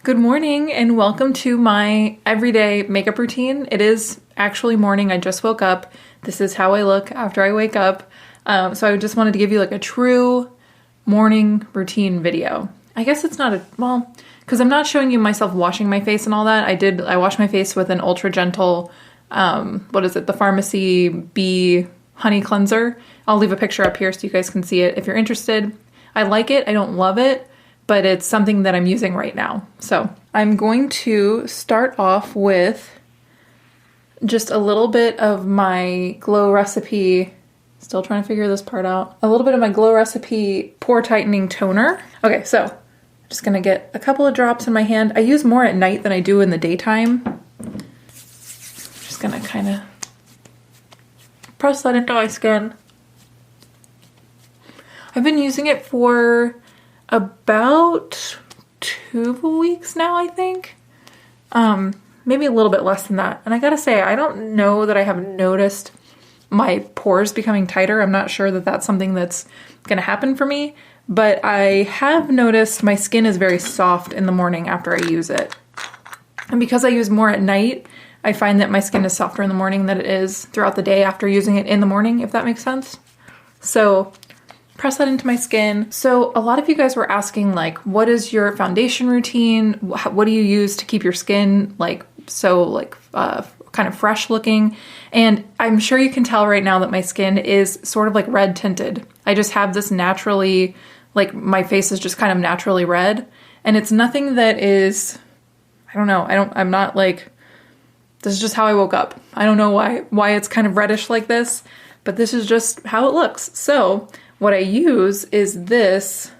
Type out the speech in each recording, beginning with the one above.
Good morning and welcome to my everyday makeup routine. It is actually morning. I just woke up. This is how I look after I wake up. So I just wanted to give you like a true morning routine video. I guess it's not because I'm not showing you myself washing my face and all that. I washed my face with an ultra gentle, the Pharmacy Bee honey cleanser. I'll leave a picture up here so you guys can see it if you're interested. I like it. I don't love it, but it's something that I'm using right now. So I'm going to start off with just a little bit of my Glow Recipe, still trying to figure this part out, a little bit of my Glow Recipe Pore Tightening Toner. Okay, so I'm just gonna get a couple of drops in my hand. I use more at night than I do in the daytime. Just gonna kind of press that into my skin. I've been using it for about 2 weeks now, I think. Maybe a little bit less than that. And I gotta say, I don't know that I have noticed my pores becoming tighter. I'm not sure that that's something that's gonna happen for me, but I have noticed my skin is very soft in the morning after I use it. And because I use more at night, I find that my skin is softer in the morning than it is throughout the day after using it in the morning, if that makes sense. So press that into my skin. So a lot of you guys were asking, like, what is your foundation routine? What do you use to keep your skin kind of fresh looking? And I'm sure you can tell right now that my skin is sort of like red tinted. I just have this naturally, like my face is just kind of naturally red, and it's nothing that is, I don't know. I'm not like, this is just how I woke up. I don't know why it's kind of reddish like this, but this is just how it looks. So what I use is this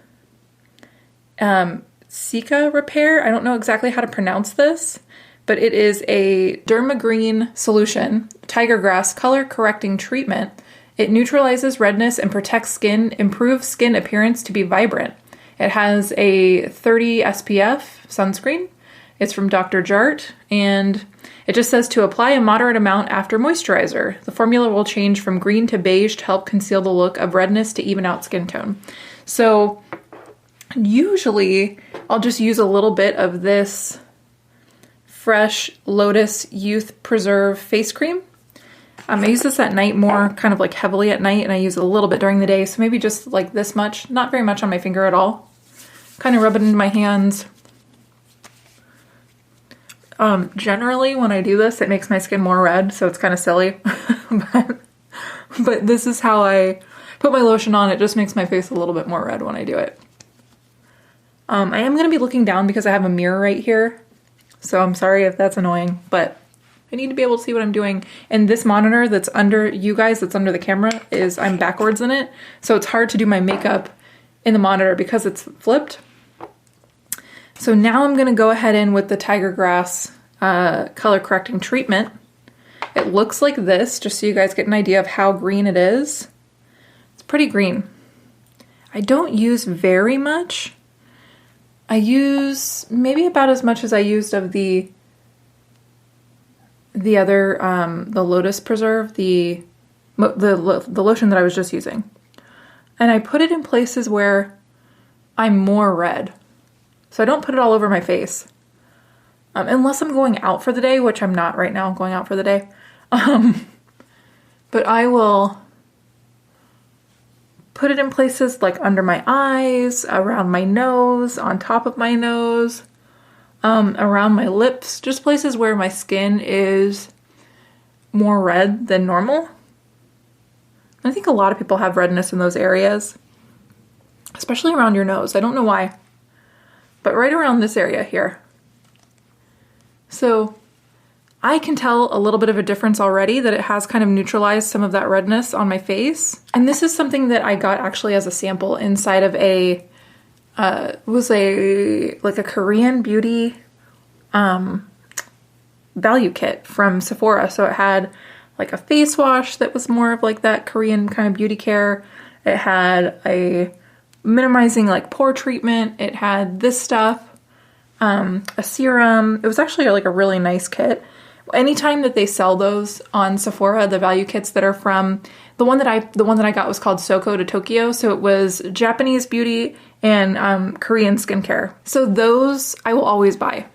Cica Repair. I don't know exactly how to pronounce this, but it is a Dermagreen solution, tiger grass color correcting treatment. It neutralizes redness and protects skin, improves skin appearance to be vibrant. It has a 30 SPF sunscreen. It's from Dr. Jart, and it just says to apply a moderate amount after moisturizer. The formula will change from green to beige to help conceal the look of redness to even out skin tone. So usually I'll just use a little bit of this Fresh Lotus Youth Preserve face cream. I use this at night more, kind of like heavily at night, and I use it a little bit during the day, so maybe just like this much, not very much on my finger at all. Kind of rub it into my hands. Generally when I do this, it makes my skin more red, so it's kind of silly. but this is how I put my lotion on. It just makes my face a little bit more red when I do it. I am going to be looking down because I have a mirror right here, so I'm sorry if that's annoying, but I need to be able to see what I'm doing. And this monitor that's under you guys, that's under the camera, I'm backwards in it, so it's hard to do my makeup in the monitor because it's flipped. So now I'm going to go ahead in with the Tiger Grass color correcting treatment. It looks like this, just so you guys get an idea of how green it is. It's pretty green. I don't use very much. I use maybe about as much as I used of the other, the Lotus Preserve, the lotion that I was just using. And I put it in places where I'm more red. So I don't put it all over my face. Unless I'm going out for the day, which I'm not right now, I'm going out for the day. But I will put it in places like under my eyes, around my nose, on top of my nose, around my lips, just places where my skin is more red than normal. I think a lot of people have redness in those areas, especially around your nose. I don't know why. But right around this area here. So I can tell a little bit of a difference already, that it has kind of neutralized some of that redness on my face. And this is something that I got actually as a sample inside of a Korean beauty value kit from Sephora. So it had like a face wash that was more of like that Korean kind of beauty care. It had a minimizing like pore treatment. It had this stuff, a serum. It was actually like a really nice kit. anytime that they sell those on Sephora, the value kits that are from the one that I got was called Soko to Tokyo. So it was Japanese beauty and Korean skincare. So those I will always buy.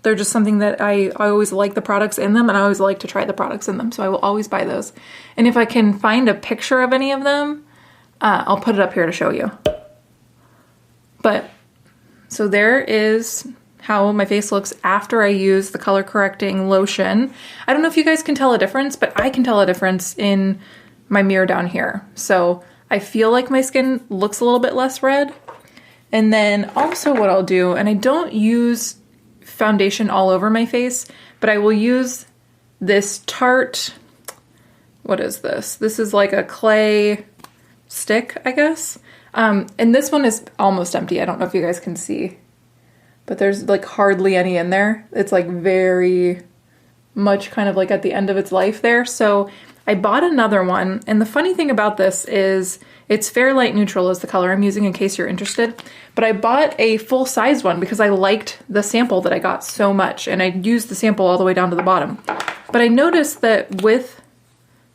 They're just something that I always like the products in them, and I always like to try the products in them. So I will always buy those. And if I can find a picture of any of them, I'll put it up here to show you. But so there is how my face looks after I use the color correcting lotion. I don't know if you guys can tell a difference, but I can tell a difference in my mirror down here. So I feel like my skin looks a little bit less red. And then also what I'll do, and I don't use foundation all over my face, but I will use this Tarte, what is this? This is like a clay stick, I guess. And this one is almost empty. I don't know if you guys can see, but there's like hardly any in there. It's like very much kind of like at the end of its life there. So I bought another one, and the funny thing about this is it's Fair Light Neutral is the color I'm using in case you're interested, but I bought a full-size one because I liked the sample that I got so much, and I used the sample all the way down to the bottom. But I noticed that with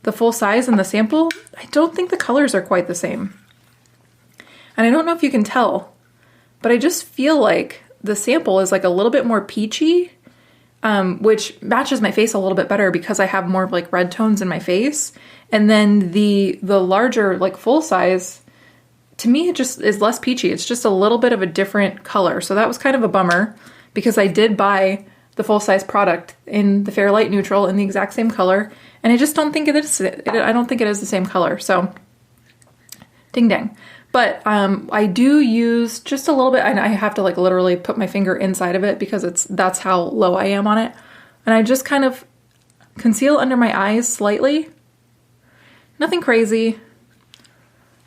the full size and the sample, I don't think the colors are quite the same. And I don't know if you can tell, but I just feel like the sample is like a little bit more peachy, which matches my face a little bit better because I have more of like red tones in my face. And then the larger, like full size, to me, it just is less peachy. It's just a little bit of a different color. So that was kind of a bummer because I did buy the full size product in the Fair Light Neutral in the exact same color. And I just don't think it is, I don't think it is the same color. So ding dang. But I do use just a little bit, and I have to like literally put my finger inside of it because that's how low I am on it. And I just kind of conceal under my eyes slightly. Nothing crazy.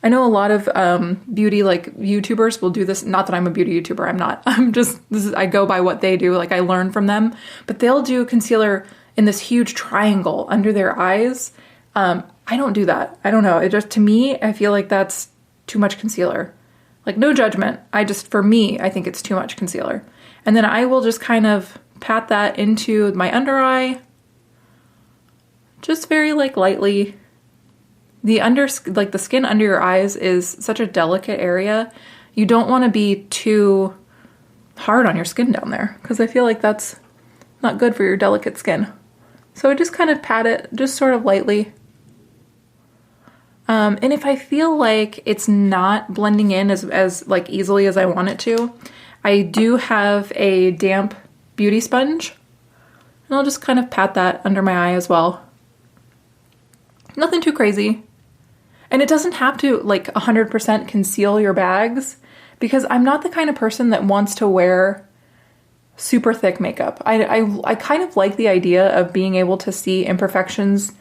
I know a lot of beauty like YouTubers will do this. Not that I'm a beauty YouTuber, I'm not. I go by what they do, like I learn from them. But they'll do concealer in this huge triangle under their eyes. I don't do that. I don't know. It just, to me, I feel like that's too much concealer. Like, no judgment. For me, I think it's too much concealer. And then I will just kind of pat that into my under eye. Just very like lightly. The skin under your eyes is such a delicate area. You don't want to be too hard on your skin down there because I feel like that's not good for your delicate skin. So I just kind of pat it just sort of lightly. And if I feel like it's not blending in as like easily as I want it to, I do have a damp beauty sponge, and I'll just kind of pat that under my eye as well. Nothing too crazy. And it doesn't have to like 100% conceal your bags because I'm not the kind of person that wants to wear super thick makeup. I kind of like the idea of being able to see imperfections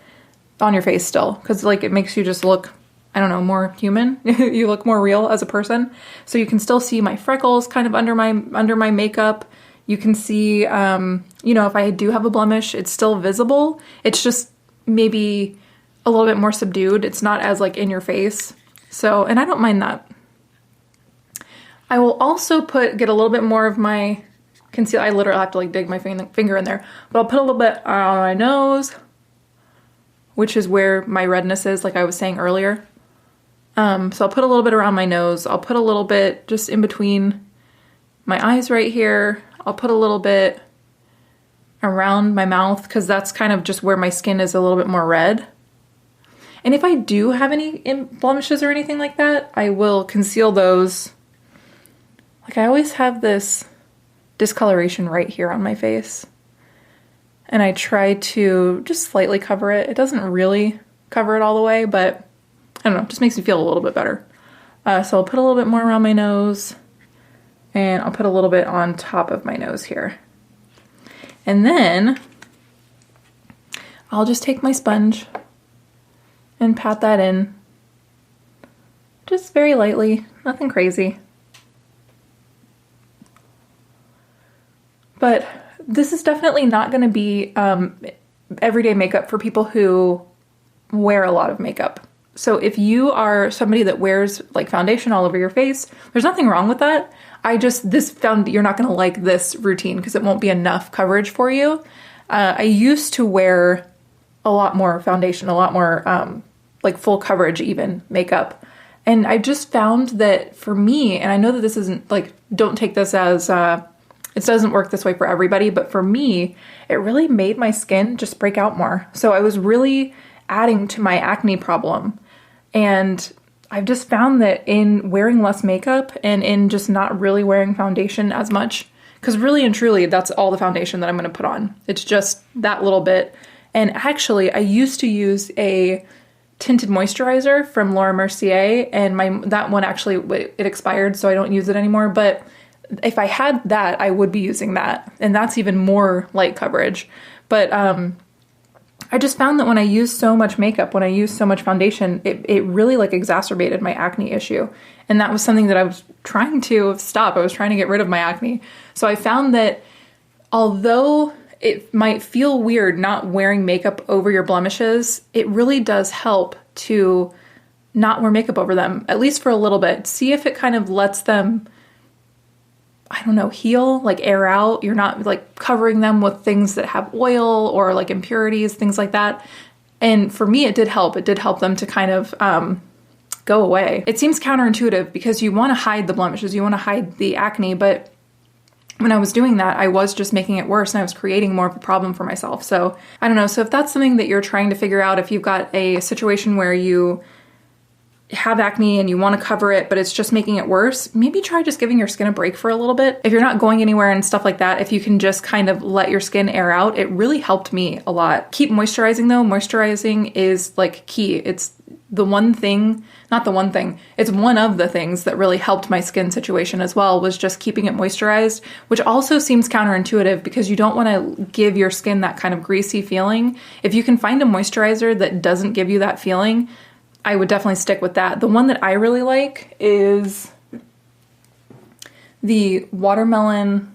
on your face still, because like it makes you just look, I don't know, more human. You look more real as a person. So you can still see my freckles kind of under my makeup. You can see, you know, if I do have a blemish, it's still visible. It's just maybe a little bit more subdued. It's not as like in your face. So, and I don't mind that. I will also get a little bit more of my conceal. I literally have to like dig my finger in there, but I'll put a little bit on my nose, which is where my redness is, like I was saying earlier. So I'll put a little bit around my nose. I'll put a little bit just in between my eyes right here. I'll put a little bit around my mouth because that's kind of just where my skin is a little bit more red. And if I do have any blemishes or anything like that, I will conceal those. Like I always have this discoloration right here on my face. And I try to just slightly cover it. It doesn't really cover it all the way, but I don't know, it just makes me feel a little bit better. So I'll put a little bit more around my nose, and I'll put a little bit on top of my nose here. And then I'll just take my sponge and pat that in. Just very lightly, nothing crazy. But this is definitely not going to be everyday makeup for people who wear a lot of makeup. So if you are somebody that wears like foundation all over your face, there's nothing wrong with that. You're not going to like this routine because it won't be enough coverage for you. I used to wear a lot more foundation, a lot more like full coverage even makeup. And I just found that for me, and I know that this isn't like, don't take this as, it doesn't work this way for everybody, but for me, it really made my skin just break out more. So I was really adding to my acne problem. And I've just found that in wearing less makeup and in just not really wearing foundation as much, because really and truly, that's all the foundation that I'm going to put on. It's just that little bit. And actually, I used to use a tinted moisturizer from Laura Mercier, and that one actually, it expired, so I don't use it anymore. But if I had that, I would be using that. And that's even more light coverage. But I just found that when I used so much makeup, when I used so much foundation, it really like exacerbated my acne issue. And that was something that I was trying to stop. I was trying to get rid of my acne. So I found that although it might feel weird not wearing makeup over your blemishes, it really does help to not wear makeup over them, at least for a little bit. See if it kind of lets them, I don't know, heal, like air out. You're not like covering them with things that have oil or like impurities, things like that. And for me, it did help. It did help them to kind of go away. It seems counterintuitive because you want to hide the blemishes, you want to hide the acne, but when I was doing that, I was just making it worse and I was creating more of a problem for myself. So I don't know. So if that's something that you're trying to figure out, if you've got a situation where you have acne and you want to cover it, but it's just making it worse, maybe try just giving your skin a break for a little bit. If you're not going anywhere and stuff like that, if you can just kind of let your skin air out, it really helped me a lot. Keep moisturizing though. Moisturizing is like key. It's the one thing, not the one thing, it's one of the things that really helped my skin situation as well, was just keeping it moisturized, which also seems counterintuitive because you don't want to give your skin that kind of greasy feeling. If you can find a moisturizer that doesn't give you that feeling, I would definitely stick with that. The one that I really like is the Watermelon,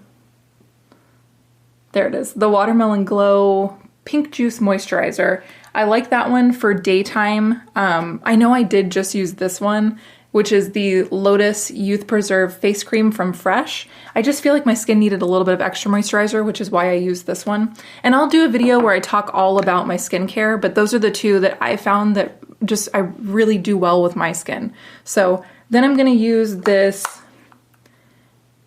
there it is, the Watermelon Glow Pink Juice Moisturizer. I like that one for daytime. I know I did just use this one, which is the Lotus Youth Preserve Face Cream from Fresh. I just feel like my skin needed a little bit of extra moisturizer, which is why I used this one. And I'll do a video where I talk all about my skincare, but those are the two that I found that just, I really do well with my skin. So then I'm gonna use this,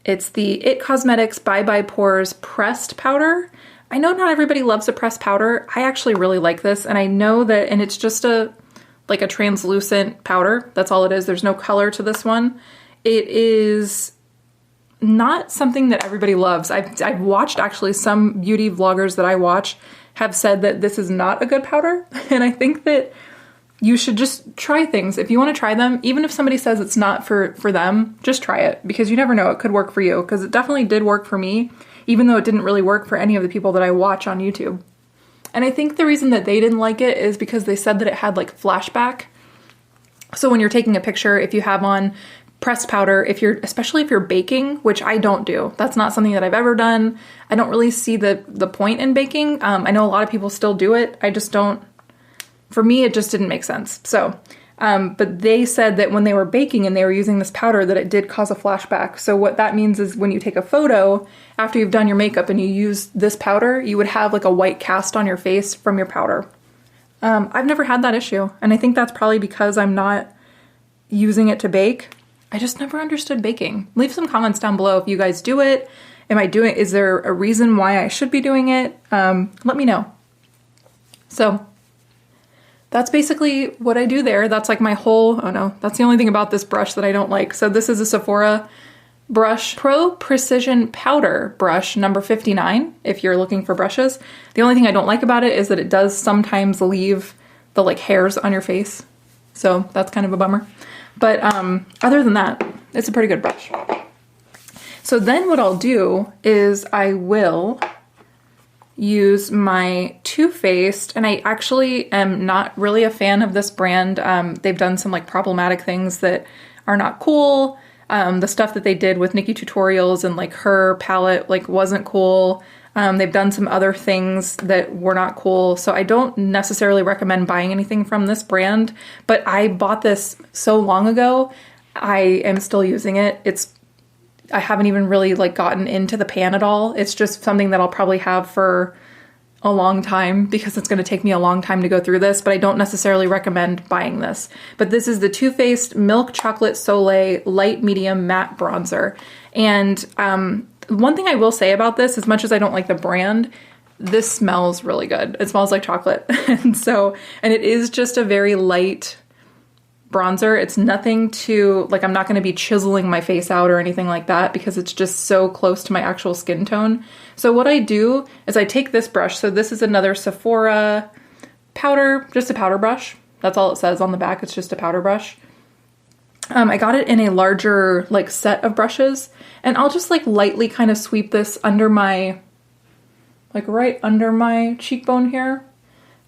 it's the IT Cosmetics Bye Bye Pores Pressed Powder. I know not everybody loves a pressed powder. I actually really like this, and I know that, and it's just like a translucent powder. That's all it is. There's no color to this one. It is not something that everybody loves. I've watched actually some beauty vloggers that I watch have said that this is not a good powder, and I think that you should just try things. If you want to try them, even if somebody says it's not for them, just try it, because you never know, it could work for you, because it definitely did work for me, even though it didn't really work for any of the people that I watch on YouTube. And I think the reason that they didn't like it is because they said that it had like flashback. So when you're taking a picture, if you have on pressed powder, especially if you're baking, which I don't do, that's not something that I've ever done. I don't really see the point in baking. I know a lot of people still do it. I just don't, for me, it just didn't make sense. So, but they said that when they were baking and they were using this powder that it did cause a flashback. So what that means is when you take a photo after you've done your makeup and you use this powder, you would have like a white cast on your face from your powder. I've never had that issue. And I think that's probably because I'm not using it to bake. I just never understood baking. Leave some comments down below if you guys do it. Is there a reason why I should be doing it? Let me know. So that's basically what I do there. That's like my whole, oh no, that's the only thing about this brush that I don't like. So this is a Sephora brush, Pro Precision Powder brush number 59, if you're looking for brushes. The only thing I don't like about it is that it does sometimes leave the like hairs on your face. So that's kind of a bummer. But other than that, it's a pretty good brush. So then what I'll do is I will use my Too Faced, and I actually am not really a fan of this brand. They've done some like problematic things that are not cool. The stuff that they did with Nikki Tutorials and like her palette like wasn't cool. They've done some other things that were not cool. So I don't necessarily recommend buying anything from this brand, but I bought this so long ago. I am still using it. I haven't even really like gotten into the pan at all. It's just something that I'll probably have for a long time because it's going to take me a long time to go through this, but I don't necessarily recommend buying this. But this is the Too Faced Milk Chocolate Soleil Light Medium Matte Bronzer. And one thing I will say about this, as much as I don't like the brand, this smells really good. It smells like chocolate. And it is just a very light bronzer. It's nothing too, like, I'm not going to be chiseling my face out or anything like that because it's just so close to my actual skin tone. So what I do is I take this brush. So this is another Sephora powder, just a powder brush. That's all it says on the back. It's just a powder brush. I got it in a larger like set of brushes, and I'll just like lightly kind of sweep this under my, like right under my cheekbone here.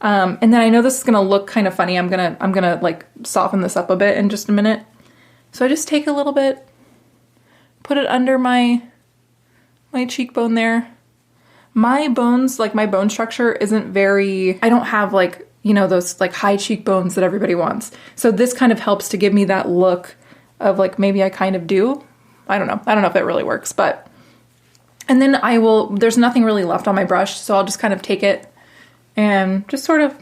And then I know this is gonna look kind of funny. I'm gonna like soften this up a bit in just a minute. So I just take a little bit, put it under my cheekbone there. My bones, like my bone structure isn't very, I don't have like, you know, those like high cheekbones that everybody wants. So this kind of helps to give me that look of like, maybe I kind of do. I don't know if it really works, but, and then there's nothing really left on my brush. So I'll just kind of take it and just sort of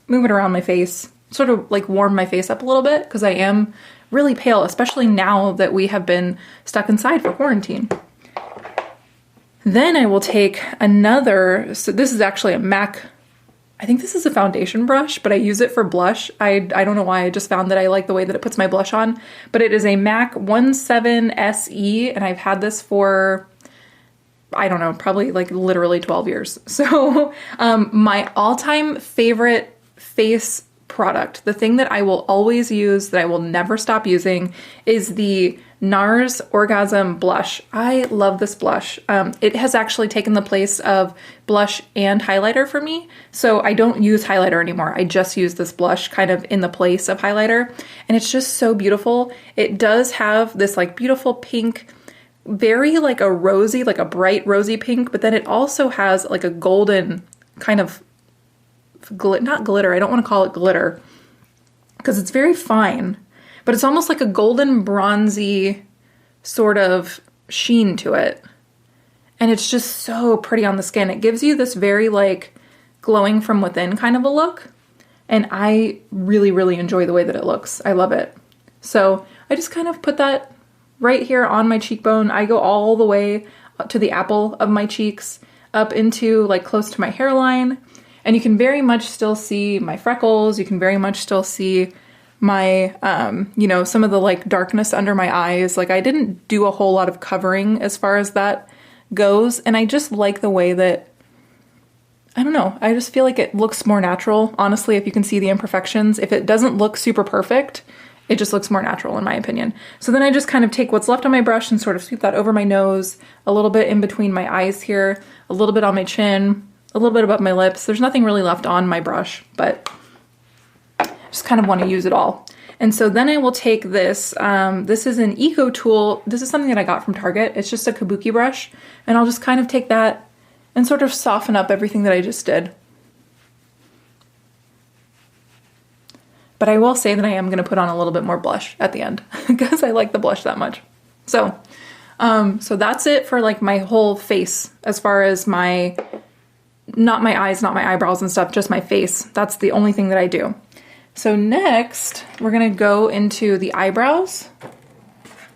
move it around my face, sort of like warm my face up a little bit because I am really pale, especially now that we have been stuck inside for quarantine. Then I will take another, so this is actually a MAC, I think this is a foundation brush, but I use it for blush. I don't know why, I just found that I like the way that it puts my blush on, but it is a MAC 17 SE, and I've had this for, I don't know, probably like literally 12 years. So my all-time favorite face product, the thing that I will always use, that I will never stop using, is the NARS Orgasm Blush. I love this blush. It has actually taken the place of blush and highlighter for me. So I don't use highlighter anymore. I just use this blush kind of in the place of highlighter. And it's just so beautiful. It does have this like beautiful pink, very like a rosy, like a bright rosy pink, but then it also has like a golden kind of not glitter. I don't want to call it glitter because it's very fine, but it's almost like a golden bronzy sort of sheen to it. And it's just so pretty on the skin. It gives you this very like glowing from within kind of a look. And I really, really enjoy the way that it looks. I love it. So I just kind of put that right here on my cheekbone. I go all the way to the apple of my cheeks, up into like close to my hairline. And you can very much still see my freckles. You can very much still see my, you know, some of the like darkness under my eyes. Like I didn't do a whole lot of covering as far as that goes. And I just like the way that, I don't know, I just feel like it looks more natural. Honestly, if you can see the imperfections, if it doesn't look super perfect, it just looks more natural in my opinion. So then I just kind of take what's left on my brush and sort of sweep that over my nose, a little bit in between my eyes here, a little bit on my chin, a little bit above my lips. There's nothing really left on my brush, but I just kind of want to use it all. And so then I will take this, this is an Eco Tool. This is something that I got from Target. It's just a kabuki brush. And I'll just kind of take that and sort of soften up everything that I just did. But I will say that I am going to put on a little bit more blush at the end because I like the blush that much. So, so that's it for like my whole face as far as my, not my eyes, not my eyebrows and stuff, just my face. That's the only thing that I do. So next we're going to go into the eyebrows.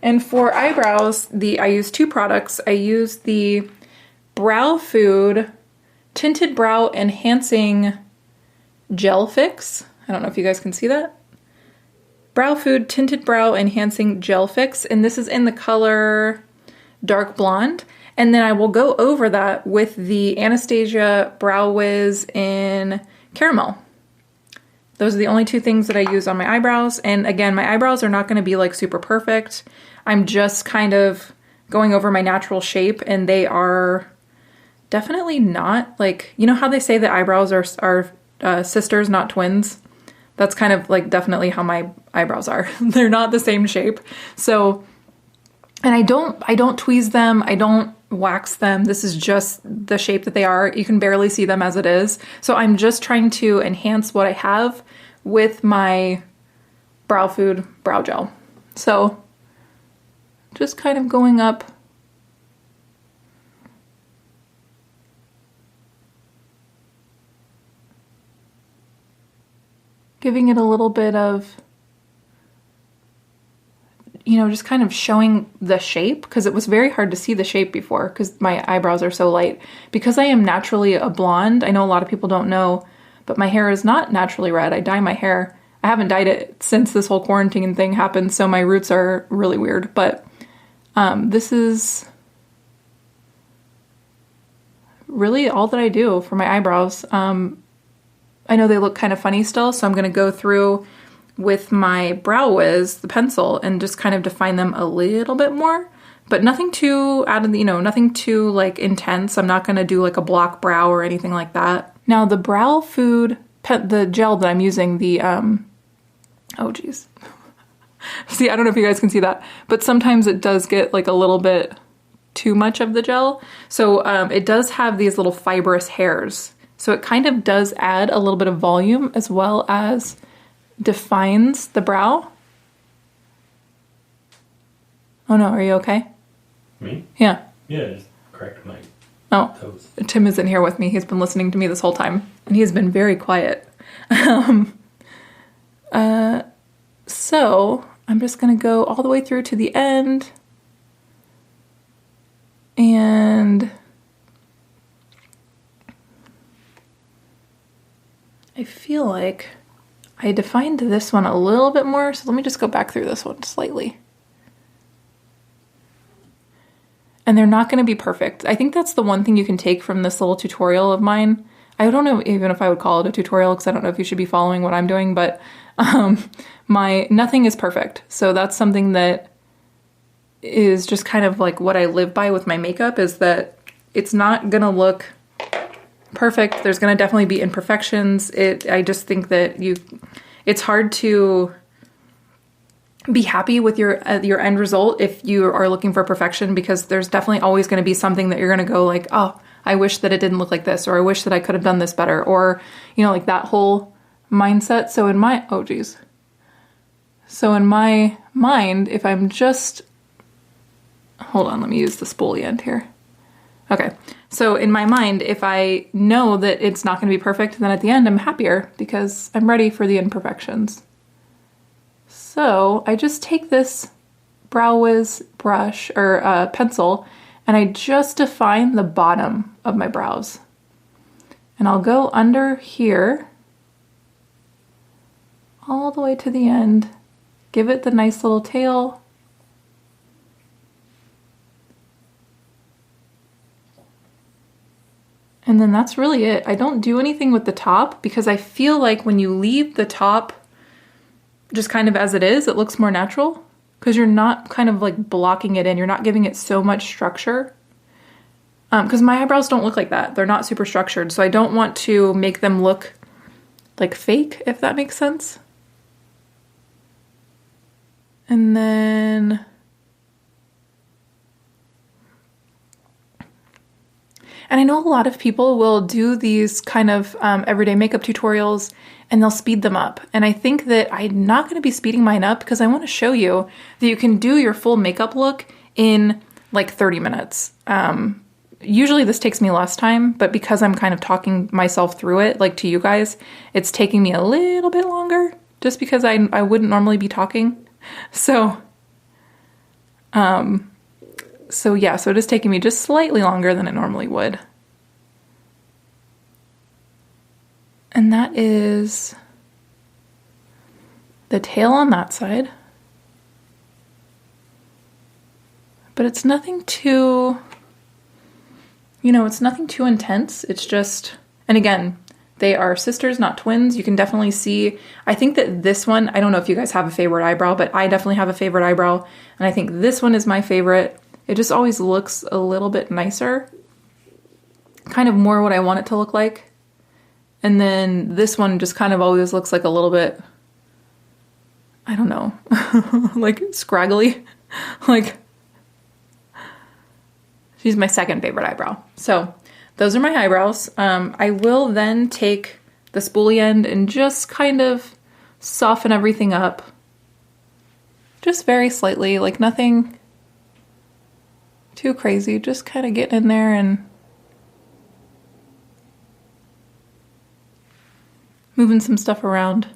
And for eyebrows, I use two products. I use the Browfood Tinted Brow Enhancing Gel Fix. I don't know if you guys can see that. Browfood Tinted Brow Enhancing Gel Fix. And this is in the color Dark Blonde. And then I will go over that with the Anastasia Brow Wiz in Caramel. Those are the only two things that I use on my eyebrows. And again, my eyebrows are not going to be like super perfect. I'm just kind of going over my natural shape, and they are definitely not like, you know how they say that eyebrows are sisters, not twins? That's kind of like definitely how my eyebrows are. They're not the same shape. So, and I don't tweeze them. I don't wax them. This is just the shape that they are. You can barely see them as it is. So I'm just trying to enhance what I have with my Browfood brow gel. So just kind of going up giving it a little bit of, you know, just kind of showing the shape, because it was very hard to see the shape before because my eyebrows are so light. Because I am naturally a blonde, I know a lot of people don't know, but my hair is not naturally red. I dye my hair. I haven't dyed it since this whole quarantine thing happened, so my roots are really weird. But this is really all that I do for my eyebrows. I know they look kind of funny still, so I'm going to go through with my Brow Wiz, the pencil, and just kind of define them a little bit more, but nothing too out of the, you know, nothing too like intense. I'm not going to do like a block brow or anything like that. Now the Browfood, the gel that I'm using, the, oh geez. See, I don't know if you guys can see that, but sometimes it does get like a little bit too much of the gel. So it does have these little fibrous hairs. So it kind of does add a little bit of volume as well as defines the brow. Oh no, are you okay? Me? Yeah. Yeah, just cracked my toes. Tim isn't here with me. He's been listening to me this whole time, and he has been very quiet. So I'm just gonna go all the way through to the end, and I feel like I defined this one a little bit more, so let me just go back through this one slightly. And they're not going to be perfect. I think that's the one thing you can take from this little tutorial of mine. I don't know even if I would call it a tutorial, because I don't know if you should be following what I'm doing, but nothing is perfect. So that's something that is just kind of like what I live by with my makeup, is that it's not going to look perfect. There's going to definitely be imperfections. I just think that it's hard to be happy with your end result if you are looking for perfection, because there's definitely always going to be something that you're going to go like, oh, I wish that it didn't look like this, or I wish that I could have done this better, or, you know, like that whole mindset. So in my, oh geez. So in my mind, if I'm just, hold on, let me use the spoolie end here. Okay. So in my mind, if I know that it's not going to be perfect, then at the end I'm happier because I'm ready for the imperfections. So I just take this Brow Wiz brush or pencil, and I just define the bottom of my brows. And I'll go under here all the way to the end, give it the nice little tail. And then that's really it. I don't do anything with the top because I feel like when you leave the top just kind of as it is, it looks more natural because you're not kind of like blocking it in. You're not giving it so much structure. Because my eyebrows don't look like that. They're not super structured. So I don't want to make them look like fake, if that makes sense. And then and I know a lot of people will do these kind of everyday makeup tutorials and they'll speed them up. And I think that I'm not going to be speeding mine up because I want to show you that you can do your full makeup look in like 30 minutes. Usually this takes me less time, but because I'm kind of talking myself through it, like to you guys, it's taking me a little bit longer just because I wouldn't normally be talking. So yeah, so it is taking me just slightly longer than it normally would. And that is the tail on that side. But it's nothing too, you know, it's nothing too intense. It's just, and again, they are sisters, not twins. You can definitely see, I think that this one, I don't know if you guys have a favorite eyebrow, but I definitely have a favorite eyebrow. And I think this one is my favorite. It just always looks a little bit nicer. Kind of more what I want it to look like. And then this one just kind of always looks like a little bit, I don't know, like scraggly. Like, she's my second favorite eyebrow. So those are my eyebrows. I will then take the spoolie end and just kind of soften everything up. Just very slightly, like nothing too crazy, just kind of getting in there and moving some stuff around.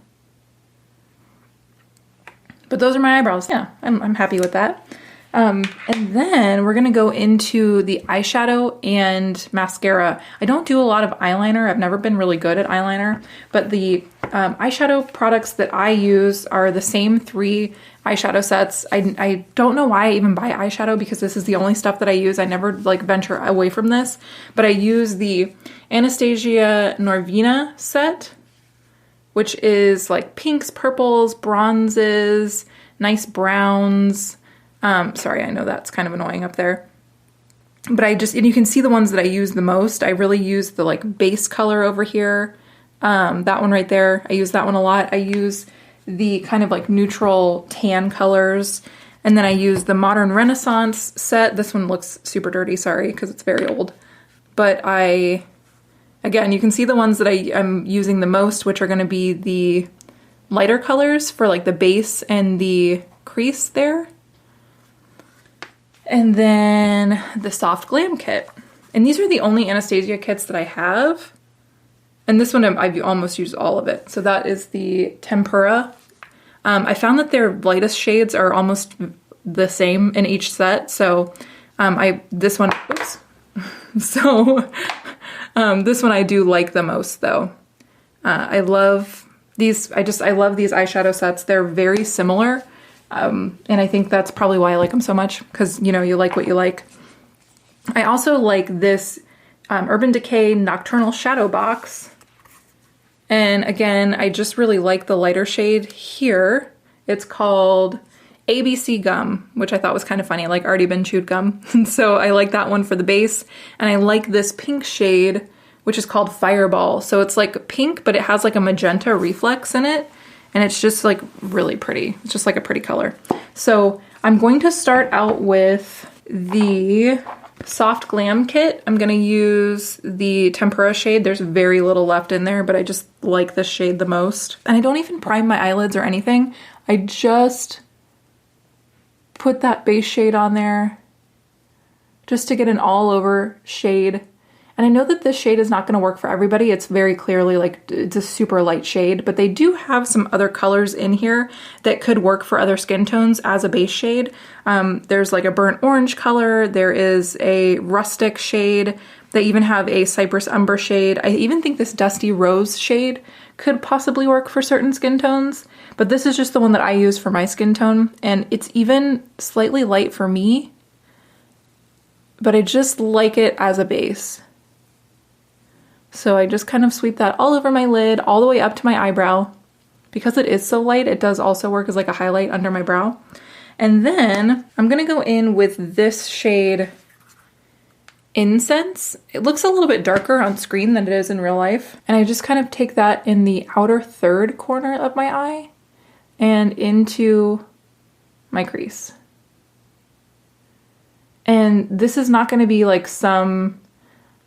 But those are my eyebrows. Yeah, I'm happy with that. And then we're gonna go into the eyeshadow and mascara. I don't do a lot of eyeliner. I've never been really good at eyeliner, but the eyeshadow products that I use are the same 3 eyeshadow sets. I don't know why I even buy eyeshadow because this is the only stuff that I use. I never like venture away from this, but I use the Anastasia Norvina set, which is like pinks, purples, bronzes, nice browns. Sorry, I know that's kind of annoying up there. But and you can see the ones that I use the most. I really use the like base color over here. That one right there. I use that one a lot. I use the kind of like neutral tan colors. And then I use the Modern Renaissance set. This one looks super dirty, sorry, because it's very old. But again, you can see the ones that I'm using the most, which are going to be the lighter colors for like the base and the crease there. And then the Soft Glam kit. And these are the only Anastasia kits that I have. And this one, I've almost used all of it. So that is the Tempera. I found that their lightest shades are almost the same in each set. So this one I do like the most though. I love these. I love these eyeshadow sets. They're very similar. And I think that's probably why I like them so much, because, you know, you like what you like. I also like this Urban Decay Nocturnal Shadow Box. And again, I just really like the lighter shade here. It's called ABC Gum, which I thought was kind of funny, like already been chewed gum. So I like that one for the base. And I like this pink shade, which is called Fireball. So it's like pink, but it has like a magenta reflex in it. And it's just like really pretty. It's just like a pretty color. So I'm going to start out with the Soft Glam kit. I'm going to use the Tempera shade. There's very little left in there, but I just like this shade the most. And I don't even prime my eyelids or anything. I just put that base shade on there just to get an all over shade. And I know that this shade is not going to work for everybody. It's very clearly like it's a super light shade, but they do have some other colors in here that could work for other skin tones as a base shade. There's like a burnt orange color. There is a rustic shade. They even have a cypress umber shade. I even think this dusty rose shade could possibly work for certain skin tones, but this is just the one that I use for my skin tone. And it's even slightly light for me, but I just like it as a base. So I just kind of sweep that all over my lid, all the way up to my eyebrow. Because it is so light, it does also work as like a highlight under my brow. And then I'm gonna go in with this shade Incense. It looks a little bit darker on screen than it is in real life. And I just kind of take that in the outer third corner of my eye and into my crease. And this is not gonna be like some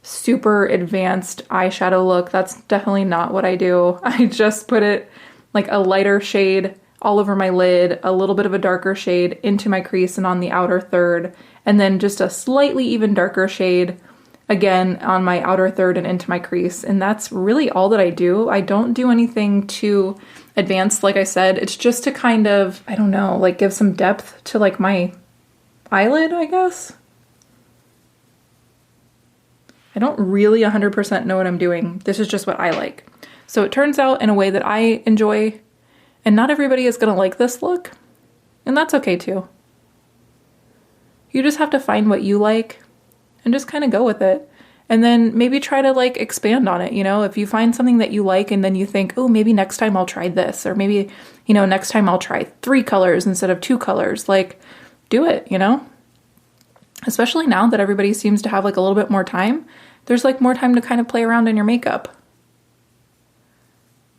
super advanced eyeshadow look. That's definitely not what I do. I just put it like a lighter shade all over my lid, a little bit of a darker shade into my crease and on the outer third, and then just a slightly even darker shade again on my outer third and into my crease. And that's really all that I do. I don't do anything too advanced. Like I said, it's just to kind of, I don't know, like give some depth to like my eyelid, I guess. I don't really 100% know what I'm doing. This is just what I like. So it turns out in a way that I enjoy, and not everybody is gonna like this look, and that's okay too. You just have to find what you like and just kind of go with it. And then maybe try to like expand on it, you know? If you find something that you like and then you think, oh, maybe next time I'll try this, or maybe, you know, next time I'll try 3 colors instead of 2 colors, like do it, you know? Especially now that everybody seems to have like a little bit more time, there's like more time to kind of play around in your makeup.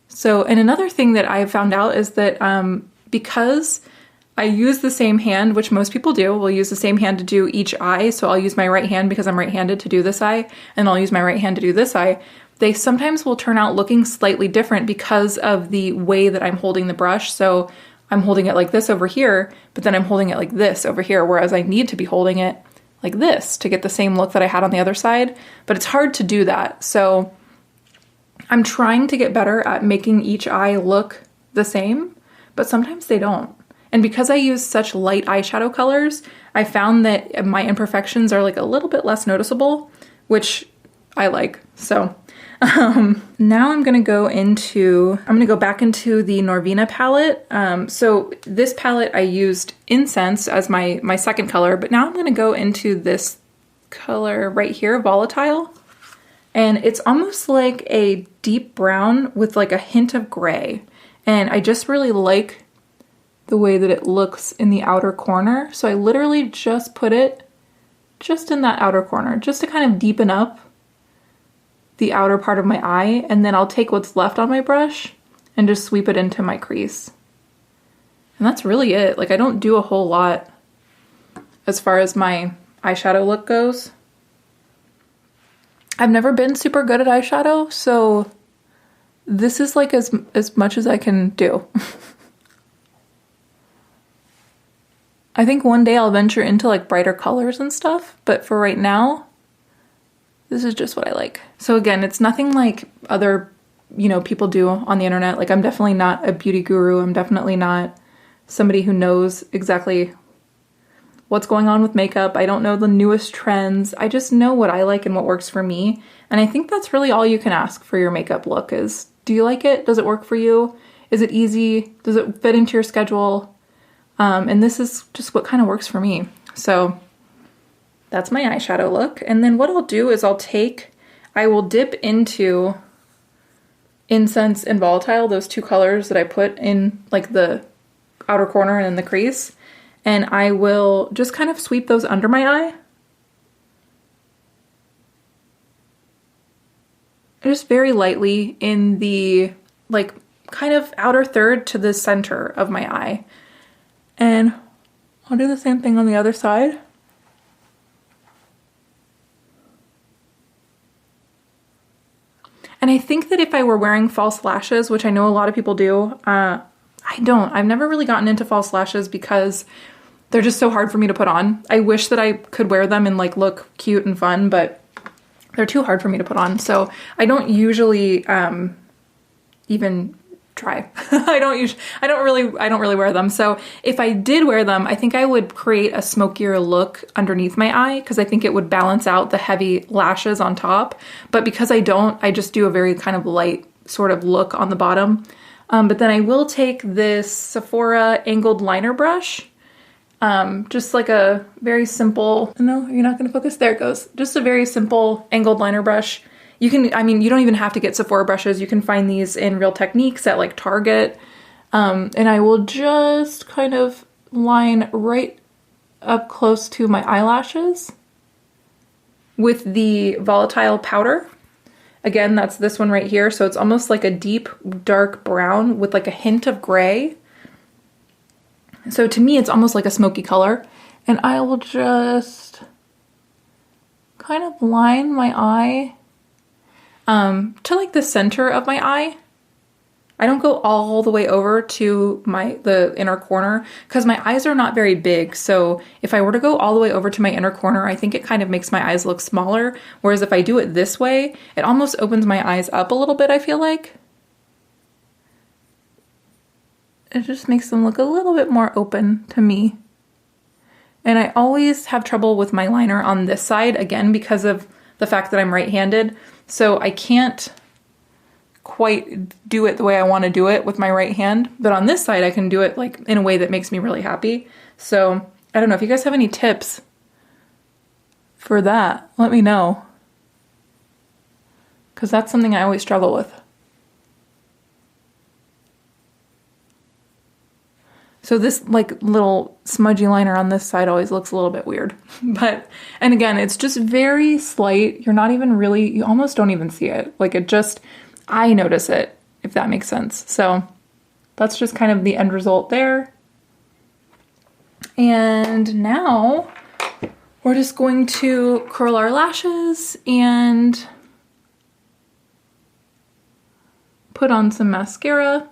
So, and another thing that I found out is that because I use the same hand, which most people do, we'll use the same hand to do each eye. So I'll use my right hand because I'm right-handed to do this eye, and I'll use my right hand to do this eye. They sometimes will turn out looking slightly different because of the way that I'm holding the brush. So I'm holding it like this over here, but then I'm holding it like this over here, whereas I need to be holding it like this to get the same look that I had on the other side, but it's hard to do that. So I'm trying to get better at making each eye look the same, but sometimes they don't. And because I use such light eyeshadow colors, I found that my imperfections are like a little bit less noticeable, which I like. So now I'm gonna go back into the Norvina palette. So this palette I used Incense as my second color, but now I'm gonna go into this color right here, Volatile. And it's almost like a deep brown with like a hint of gray. And I just really like the way that it looks in the outer corner. So I literally just put it just in that outer corner, just to kind of deepen up the outer part of my eye. And then I'll take what's left on my brush and just sweep it into my crease. And that's really it. Like, I don't do a whole lot as far as my eyeshadow look goes. I've never been super good at eyeshadow, so this is like as much as I can do. I think one day I'll venture into like brighter colors and stuff, but for right now, this is just what I like. So again, it's nothing like other, people do on the internet. Like, I'm definitely not a beauty guru. I'm definitely not somebody who knows exactly what's going on with makeup. I don't know the newest trends. I just know what I like and what works for me. And I think that's really all you can ask for your makeup look is, do you like it? Does it work for you? Is it easy? Does it fit into your schedule? And this is just what kind of works for me. So that's my eyeshadow look. And then what I'll do is I will dip into Incense and Volatile, those two colors that I put in like the outer corner and in the crease. And I will just kind of sweep those under my eye. Just very lightly in the like kind of outer third to the center of my eye. And I'll do the same thing on the other side. And I think that if I were wearing false lashes, which I know a lot of people do, I've never really gotten into false lashes because they're just so hard for me to put on. I wish that I could wear them and like look cute and fun, but they're too hard for me to put on. So I don't usually even try. I don't really wear them. So if I did wear them, I think I would create a smokier look underneath my eye because I think it would balance out the heavy lashes on top. But because I don't, I just do a very kind of light sort of look on the bottom. But then I will take this Sephora angled liner brush. Just like a very simple, no, you're not going to focus. There it goes. Just a very simple angled liner brush. You don't even have to get Sephora brushes. You can find these in Real Techniques at like Target. And I will just kind of line right up close to my eyelashes with the Volatile powder. Again, that's this one right here. So it's almost like a deep dark brown with like a hint of gray. So to me, it's almost like a smoky color. And I will just kind of line my eye to like the center of my eye. I don't go all the way over to the inner corner because my eyes are not very big. So if I were to go all the way over to my inner corner, I think it kind of makes my eyes look smaller. Whereas if I do it this way, it almost opens my eyes up a little bit, I feel like. It just makes them look a little bit more open to me. And I always have trouble with my liner on this side, again, because of the fact that I'm right-handed. So I can't quite do it the way I want to do it with my right hand. But on this side, I can do it like in a way that makes me really happy. So I don't know if you guys have any tips for that. Let me know. Because that's something I always struggle with. So this like little smudgy liner on this side always looks a little bit weird. And again, it's just very slight. You almost don't even see it. Like I notice it, if that makes sense. So that's just kind of the end result there. And now we're just going to curl our lashes and put on some mascara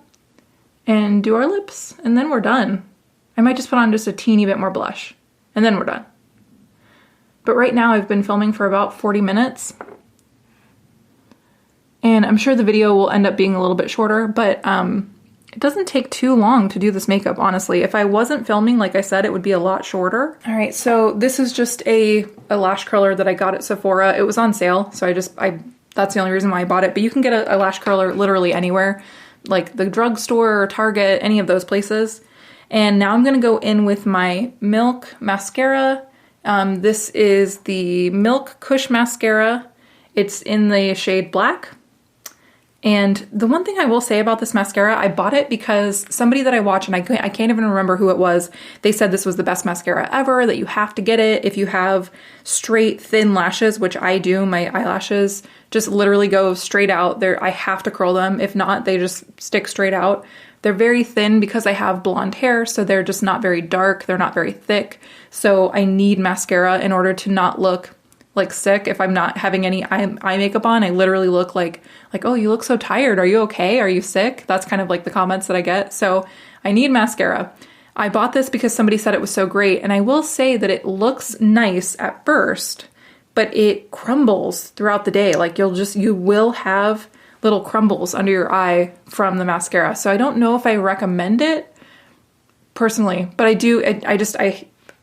and do our lips, and then we're done. I might just put on just a teeny bit more blush, and then we're done. But right now I've been filming for about 40 minutes, and I'm sure the video will end up being a little bit shorter, but it doesn't take too long to do this makeup, honestly. If I wasn't filming, like I said, it would be a lot shorter. All right, so this is just a lash curler that I got at Sephora. It was on sale, so that's the only reason why I bought it. But you can get a lash curler literally anywhere, like the drugstore or Target, any of those places. And now I'm gonna go in with my Milk mascara. This is the Milk Kush Mascara. It's in the shade Black. And the one thing I will say about this mascara, I bought it because somebody that I watch, and I can't even remember who it was, they said this was the best mascara ever, that you have to get it if you have straight, thin lashes, which I do. My eyelashes just literally go straight out. I have to curl them. If not, they just stick straight out. They're very thin because I have blonde hair, so they're just not very dark. They're not very thick. So I need mascara in order to not look like sick. If I'm not having any eye makeup on, I literally look like, oh, you look so tired. Are you okay? Are you sick? That's kind of like the comments that I get. So I need mascara. I bought this because somebody said it was so great. And I will say that it looks nice at first, but it crumbles throughout the day. Like you will have little crumbles under your eye from the mascara. So I don't know if I recommend it personally, but I do.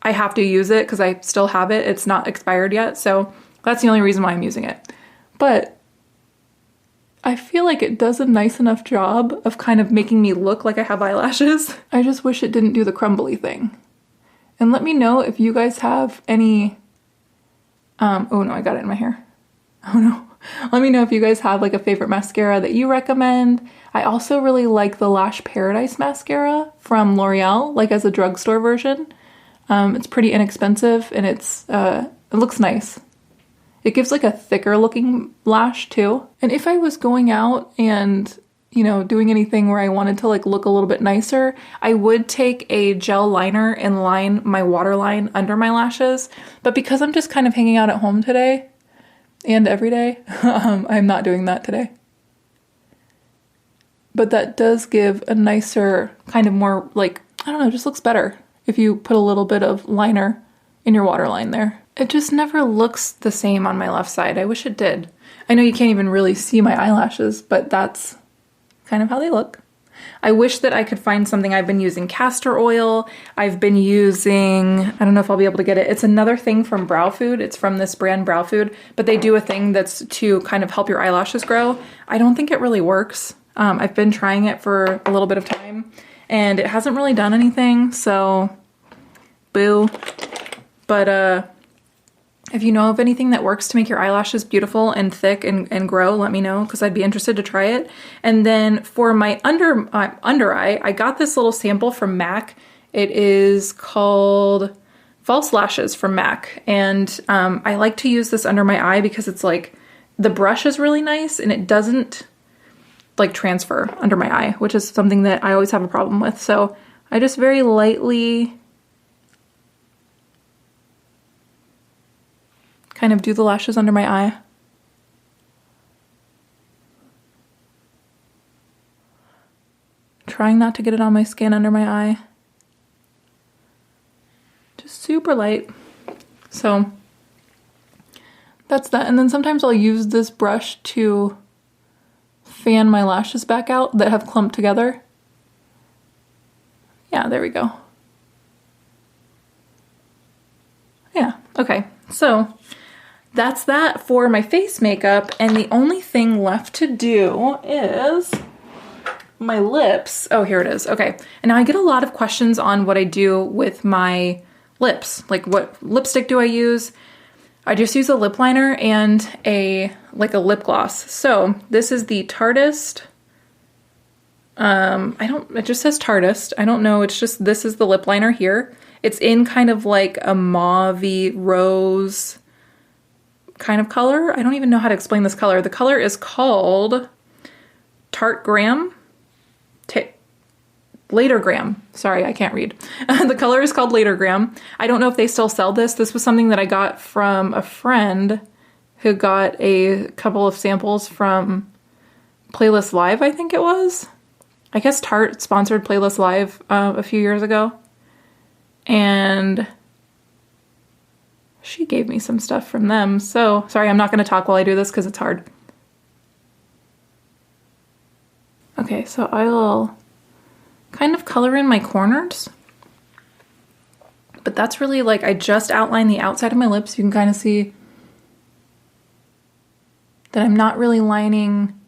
I have to use it because I still have it. It's not expired yet. So that's the only reason why I'm using it. But I feel like it does a nice enough job of kind of making me look like I have eyelashes. I just wish it didn't do the crumbly thing. And let me know if you guys have any, oh no, I got it in my hair. Oh no. Let me know if you guys have like a favorite mascara that you recommend. I also really like the Lash Paradise mascara from L'Oreal, like as a drugstore version. It's pretty inexpensive and it looks nice. It gives like a thicker looking lash too. And if I was going out and, doing anything where I wanted to like look a little bit nicer, I would take a gel liner and line my waterline under my lashes. But because I'm just kind of hanging out at home today and every day, I'm not doing that today. But that does give a nicer, kind of more like, I don't know, just looks better if you put a little bit of liner in your waterline there. It just never looks the same on my left side. I wish it did. I know you can't even really see my eyelashes, but that's kind of how they look. I wish that I could find something. I've been using castor oil. I've been using, I don't know if I'll be able to get it. It's another thing from Browfood. It's from this brand Browfood, but they do a thing that's to kind of help your eyelashes grow. I don't think it really works. I've been trying it for a little bit of time and it hasn't really done anything, so boo. But if you know of anything that works to make your eyelashes beautiful and thick and grow, let me know because I'd be interested to try it. And then for my under eye, I got this little sample from MAC. It is called False Lashes from MAC. And I like to use this under my eye because it's like the brush is really nice and it doesn't like transfer under my eye, which is something that I always have a problem with. So I just very lightly kind of do the lashes under my eye. Trying not to get it on my skin under my eye. Just super light. So that's that. And then sometimes I'll use this brush to fan my lashes back out that have clumped together. Yeah, there we go. Yeah, okay. So that's that for my face makeup, and the only thing left to do is my lips. Oh, here it is. Okay, and now I get a lot of questions on what I do with my lips. Like, what lipstick do I use? I just use a lip liner and a lip gloss. So this is the Tarte. It just says Tarte. I don't know. It's just, this is the lip liner here. It's in kind of like a mauve-y rose kind of color. I don't even know how to explain this color. The color is called Tartegram. Latergram. Sorry, I can't read. The color is called Latergram. I don't know if they still sell this. This was something that I got from a friend who got a couple of samples from Playlist Live, I think it was. I guess Tarte sponsored Playlist Live a few years ago. And she gave me some stuff from them. So, sorry, I'm not going to talk while I do this because it's hard. Okay, so I will kind of color in my corners. But that's really like, I just outlined the outside of my lips. You can kind of see that I'm not really lining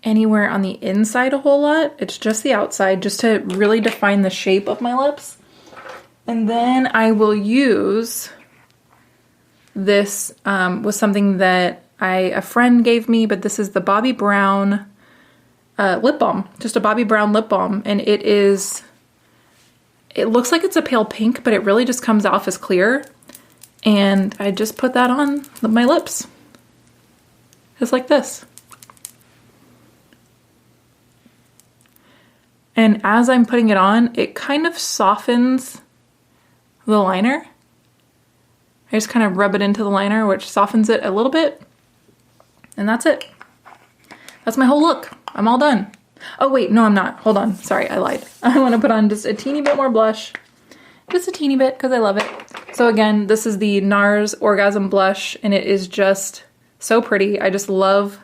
anywhere on the inside a whole lot. It's just the outside, just to really define the shape of my lips. And then I will use this, was something that a friend gave me, but this is the Bobbi Brown lip balm, just a Bobbi Brown lip balm. And it looks like it's a pale pink, but it really just comes off as clear. And I just put that on my lips, just like this. And as I'm putting it on, it kind of softens the liner. I just kind of rub it into the liner, which softens it a little bit. And that's it. That's my whole look. I'm all done. Oh wait, no I'm not. Hold on, sorry, I lied. I want to put on just a teeny bit more blush. Just a teeny bit, because I love it. So again, this is the NARS Orgasm Blush, and it is just so pretty. I just love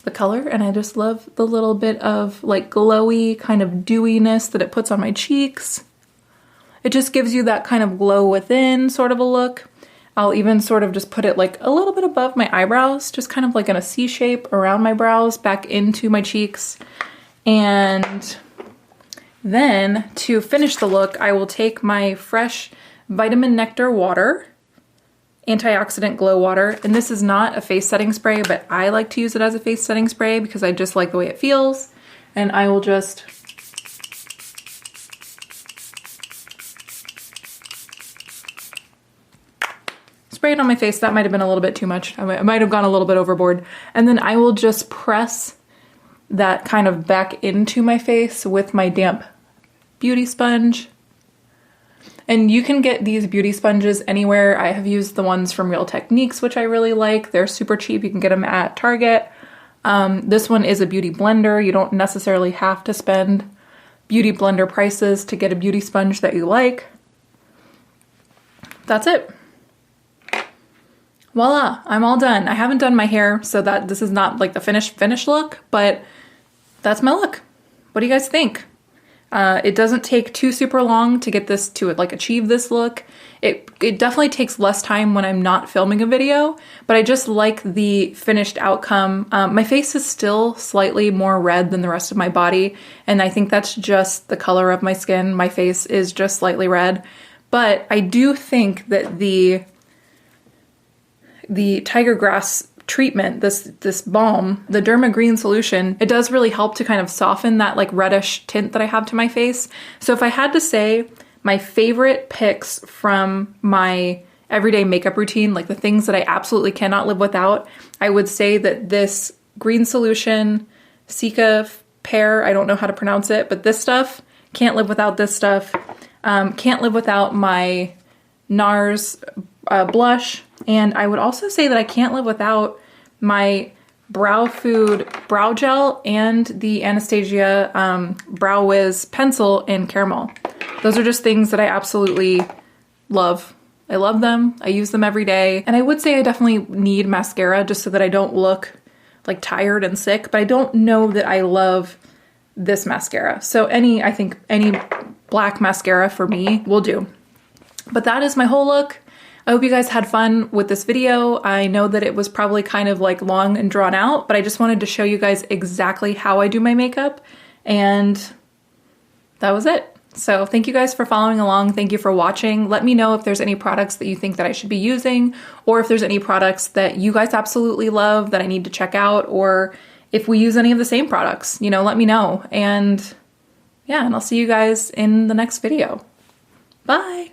the color, and I just love the little bit of like glowy kind of dewiness that it puts on my cheeks. It just gives you that kind of glow within sort of a look. I'll even sort of just put it like a little bit above my eyebrows, just kind of like in a C shape around my brows, back into my cheeks. And then to finish the look, I will take my fresh Vitamin Nectar water, antioxidant glow water. And this is not a face setting spray, but I like to use it as a face setting spray because I just like the way it feels. And I will just spray it on my face. That might have been a little bit too much. I might have gone a little bit overboard. And then I will just press that kind of back into my face with my damp beauty sponge. And you can get these beauty sponges anywhere. I have used the ones from Real Techniques, which I really like. They're super cheap. You can get them at Target. This one is a beauty blender. You don't necessarily have to spend beauty blender prices to get a beauty sponge that you like. That's it. Voila, I'm all done. I haven't done my hair, so that this is not like the finished look, but that's my look. What do you guys think? It doesn't take too super long to get this to like achieve this look. It definitely takes less time when I'm not filming a video, but I just like the finished outcome. My face is still slightly more red than the rest of my body, and I think that's just the color of my skin. My face is just slightly red, but I do think that the Tiger Grass treatment, this balm, the Derma Green solution, it does really help to kind of soften that like reddish tint that I have to my face. So if I had to say my favorite picks from my everyday makeup routine, like the things that I absolutely cannot live without, I would say that this green solution, Cica pear, I don't know how to pronounce it, but this stuff, can't live without this stuff. Can't live without my NARS blush. And I would also say that I can't live without my Browfood brow gel and the Anastasia Brow Wiz pencil in caramel. Those are just things that I absolutely love. I love them. I use them every day. And I would say I definitely need mascara just so that I don't look like tired and sick, but I don't know that I love this mascara. So I think any black mascara for me will do. But that is my whole look. I hope you guys had fun with this video. I know that it was probably kind of like long and drawn out, but I just wanted to show you guys exactly how I do my makeup, and that was it. So thank you guys for following along. Thank you for watching. Let me know if there's any products that you think that I should be using, or if there's any products that you guys absolutely love that I need to check out, or if we use any of the same products, you know, let me know. And yeah, and I'll see you guys in the next video. Bye.